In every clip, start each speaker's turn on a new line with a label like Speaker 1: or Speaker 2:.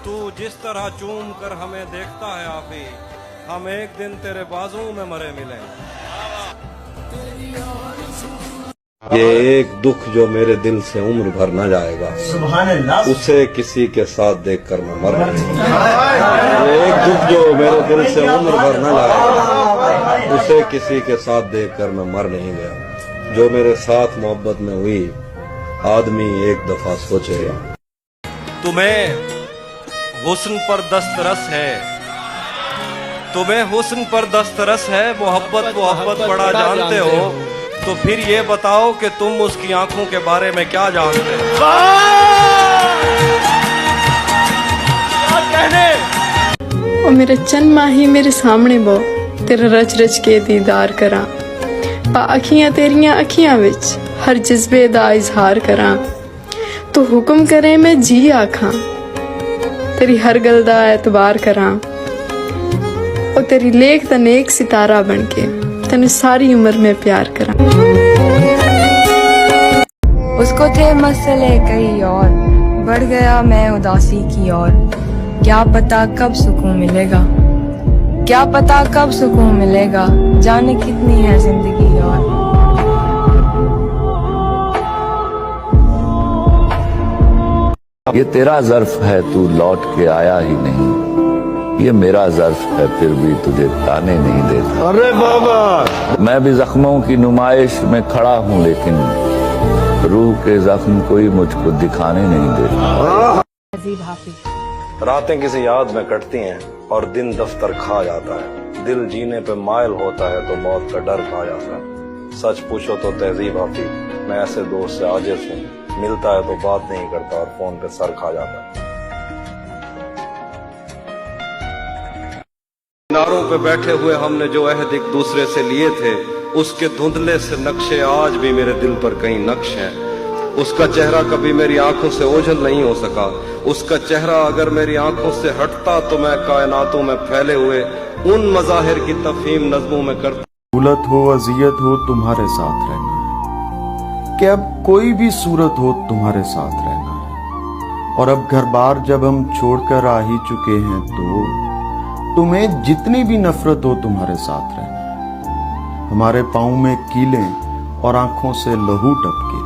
Speaker 1: तू जिस तरह चूम कर हमें देखता है आफी, हम एक दिन तेरे बाजू में मरे मिले। ये एक दुख जो मेरे दिल से उम्र भर न जाएगा, उसे किसी के साथ देख कर मैं मर गया। ये एक दुख जो मेरे दिल से उम्र भर न जाएगा, उसे किसी के साथ देख कर मैं मर नहीं गया। जो मेरे साथ मोहब्बत में हुई, आदमी एक दफा सोचे। तुम्हें हुस्न पर दस्तरस है, तुम्हें हुस्न पर दस्तरस है, मोहब्बत बड़ा जानते हो, तो फिर ये बताओ कि तुम उसकी आंखों के बारे में क्या जानते हो।
Speaker 2: ओ मेरा चंद माही मेरे सामने बो, तेरा रच रच के दीदार करा, पा अखियां तेरियां अखियां विच हर जज्बे दा इजहार करा। तो हुक्म करे मैं जी आखा, तेरी हर गल दा एतबार करा। ओ तेरी लेख दा नेक सितारा बनके तने सारी उम्र में प्यार करा।
Speaker 3: उसको थे मसले कई और, बढ़ गया मैं उदासी की ओर। क्या पता कब सुकून मिलेगा, क्या पता कब सुकून मिलेगा, जाने कितनी है जिंदगी और।
Speaker 4: ये तेरा ज़र्फ है, तू लौट के आया ही नहीं। ये मेरा ज़र्फ है, फिर भी तुझे ताने नहीं देता।
Speaker 5: अरे बाबा,
Speaker 4: मैं भी जख्मों की नुमाइश में खड़ा हूँ, लेकिन रूह के जख्म कोई मुझको दिखाने नहीं देता।
Speaker 1: रातें किसी याद में कटती हैं और दिन दफ्तर खा जाता है। दिल जीने पे मायल होता है तो मौत का डर खा जाता है। सच पूछो तो तहजीब हाफी, मैं ऐसे दोस्त से आजिज़ हूँ, मिलता है तो बात नहीं करता और फोन पे सर खा जाता है। किनारों पे बैठे हुए हमने जो अहद एक दूसरे से लिए थे, उसके धुंधले से नक्शे आज भी मेरे दिल पर कहीं नक्श हैं। उसका चेहरा कभी मेरी आंखों से ओझल नहीं हो सका। उसका चेहरा अगर मेरी आंखों से हटता तो मैं कायनातों में फैले हुए उन मज़ाहिर की तफहीम नज़्मों में करता।
Speaker 5: दौलत हो अज़ियत हो तुम्हारे साथ रहना है, कि अब कोई भी सूरत हो तुम्हारे साथ रहना है। और अब घर बार जब हम छोड़कर आ ही चुके हैं, तो तुम्हें जितनी भी नफरत हो तुम्हारे साथ रहना है। हमारे पाँव में कीलें और आंखों से लहू टपके,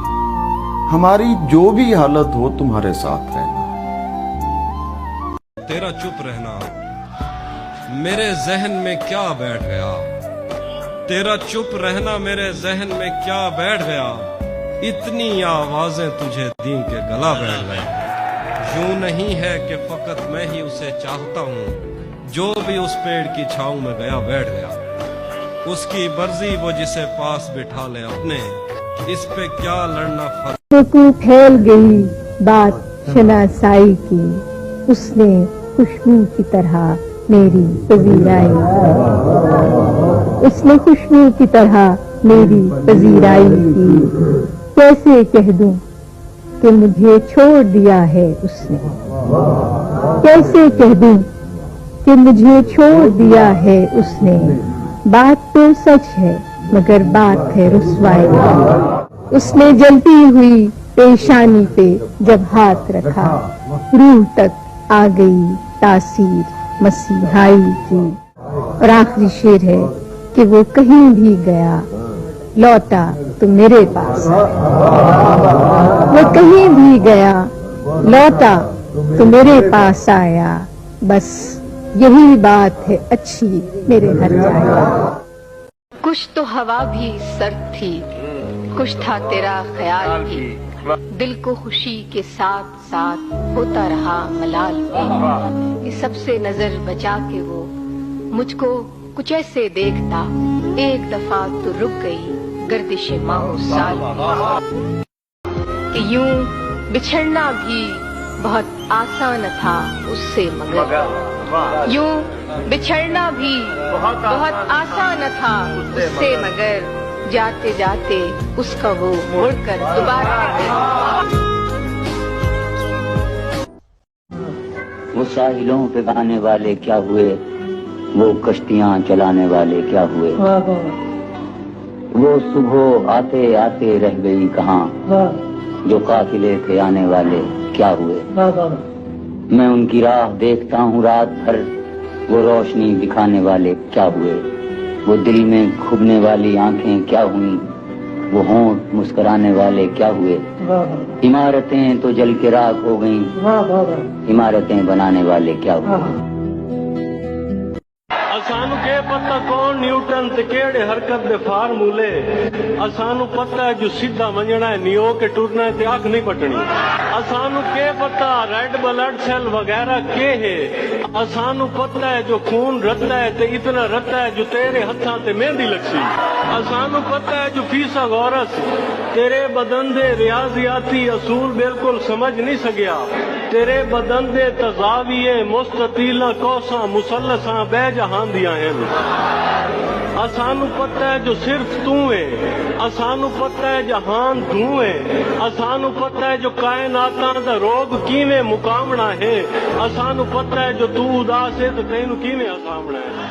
Speaker 5: हमारी जो भी हालत हो तुम्हारे साथ रहना है।
Speaker 1: तेरा चुप रहना मेरे जहन में क्या बैठ गया, तेरा चुप रहना मेरे जहन में क्या बैठ गया। इतनी आवाजें तुझे दी के गला बैठ गए। यूं नहीं है कि फकत मैं ही उसे चाहता हूँ, जो भी उस पेड़ की छांव में गया बैठ गया। उसकी मर्जी वो जिसे पास बिठा ले अपने, इस पे क्या लड़ना फर्क।
Speaker 6: तू फैल गई बात शनासाई की, उसने खुशबू की तरह मेरी पजीराई की, उसने खुशबू की तरह मेरी पजीराई की। कैसे कह दूं कि मुझे छोड़ दिया है उसने, कैसे कह दूं कि मुझे छोड़ दिया है उसने। बात तो सच है मगर बात है रुसवाई। उसने जलती हुई पेशानी पे जब हाथ रखा, रूह तक आ गई तासीर मसीहाई की। और आखिरी शेर है कि वो कहीं भी गया लौटा तो मेरे पास आया। वो कहीं भी गया लौटा तो मेरे पास आया। बस यही बात है अच्छी मेरे घर जाएगा।
Speaker 7: कुछ तो हवा भी सर्द थी, कुछ था तेरा ख्याल भी। दिल को खुशी के साथ साथ होता रहा मलाल भी। इस सबसे नजर बचा के वो मुझको कुछ ऐसे देखता, एक दफा तो रुक गई गर्दिश माहो साल कि यूं बिछड़ना भी बहुत आसान था उससे, मगर यूं बिछड़ना भी बहुत आसान था उससे, मगर जाते जाते उसका वो मुड़कर दोबारा
Speaker 8: वो साहिलों पे गाने वाले क्या हुए, वो कश्तियां चलाने वाले क्या हुए। वो सुबह आते आते रह गई कहाँ, जो काफिले थे आने वाले क्या हुए। मैं उनकी राह देखता हूँ रात भर, वो रोशनी दिखाने वाले क्या हुए, वो दिल में खुबने वाली आंखें क्या हुई, वो होंठ मुस्कुराने वाले क्या हुए। इमारतें तो जल के राख हो गईं, इमारतें बनाने वाले क्या हुए।
Speaker 1: असानू के पता कौन न्यूटन ते केड़े हरकत दे फार्मूले, असानू पता है जो सीधा वंजना है नियो के टुरना है ते अख नहीं पटनी। असानू के पता रेड ब्लड सेल वगैरह के है, असानू पता है जो खून रत्ता है ते इतना रत्ता है जो तेरे हत्थां ते मेहंदी लगसी। असानू पता है जो फीसा गौरस तेरे बदन दे रियाजियाती असूल बिल्कुल समझ नहीं सकिया, तेरे बदन दे तजाविये मुस्ततीला कौसा मुसलसा बे जहां दिया है। असानू पता है जो सिर्फ तू है, असानू पता है जहान तू है, असानू पता है जो कायनातां दा रोग कीवें मुकामना है, असानू पता है जो तू उदास है तो तैनू कीवें हसावना है।